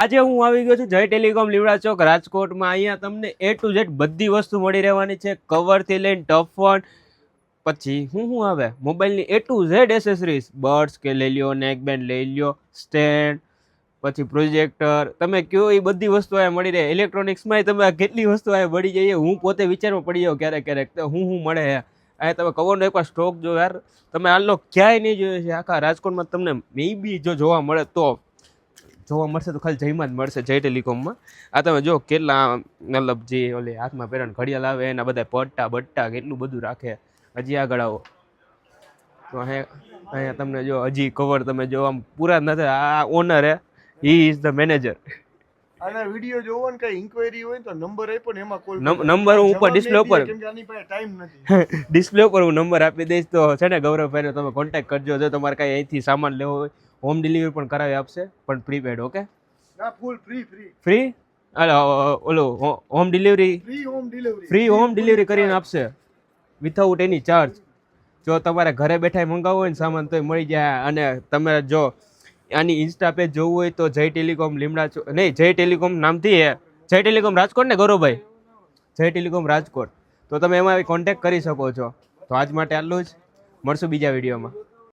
આજે હું આવી ગયો છું જય ટેલિકોમ લીમડા ચોક રાજકોટમાં. અહીંયા તમને A to Z બધી વસ્તુ મળી રહેવાની છે. કવરથી લઈને ટફ ફોન, પછી શું આવે મોબાઈલની A to Z accessories, birds કે લઈ લ્યો, નેક બેન્ડ લઈ લ્યો, સ્ટેન્ડ, પછી પ્રોજેક્ટર, તમે કયો એ બધી વસ્તુ અહીંયા મળી રહે. ઇલેક્ટ્રોનિક્સમાં તમે કેટલી વસ્તુ અહીંયા મળી જાય હું પોતે વિચારમાં પડી જાઉં ક્યારેક ક્યારેક તો હું મળે છે અહીંયા. તમે કવરનો એકવાર સ્ટોક જો યાર, તમે આટલો ક્યાંય નહીં જોયો છે આખા રાજકોટમાં. તમને મે બી જો જોવા મળે તો જોવા મળશે તો ખાલી જયમાં જ મળશે, જય ટેલિકોમમાં. આ તમે જો કેટલા મતલબ જે ઓલી હાથમાં પહેરવાનું ઘડિયાળ આવે એના બધા પટ્ટા બટ્ટા કેટલું બધું રાખે. હજી આગળ આવો તો અહીંયા તમને જો હજી કવર તમે જો આમ પૂરા નથી. આ ઓનર હે, હી ઇઝ ધ મેનેજર. આના વિડિયો જોવો ને કઈ ઇન્ક્વાયરી હોય તો નંબર આપ્યો ને એમાં કોલ નંબર હું ઉપર ડિસ્પ્લે ઉપર કેમ કે આની પાસે ટાઈમ નથી. ડિસ્પ્લે ઉપર હું નંબર આપી દઈશ તો છે ને ગૌરવભાઈને તમે કોન્ટેક્ટ કરજો. જો તમારે કાંઈ અહીંથી સામાન લેવો હોય હોમ ડિલિવરી પણ કરાવી આપશે, પણ પ્રીપેડ. ઓકે, ના ફૂલ ફ્રી ફ્રી ઓલો home delivery free home delivery કરીને આપશે વિથઆઉટ એની ચાર્જ. જો તમારે ઘરે બેઠા મંગાવવું હોય ને સામાન તોય મળી જાય. અને તમે જો આની ઇન્સ્ટા પેજ જોવું હોય તો જય ટેલિકોમ લીમડા નહીં, જય ટેલિકોમ નામથી હે, જય ટેલિકોમ રાજકોટ ને ગૌરવભાઈ, જય ટેલિકોમ રાજકોટ. તો તમે એમાં કોન્ટેક્ટ કરી શકો છો. તો આજ માટે આટલું જ, મળશું બીજા વિડીયોમાં.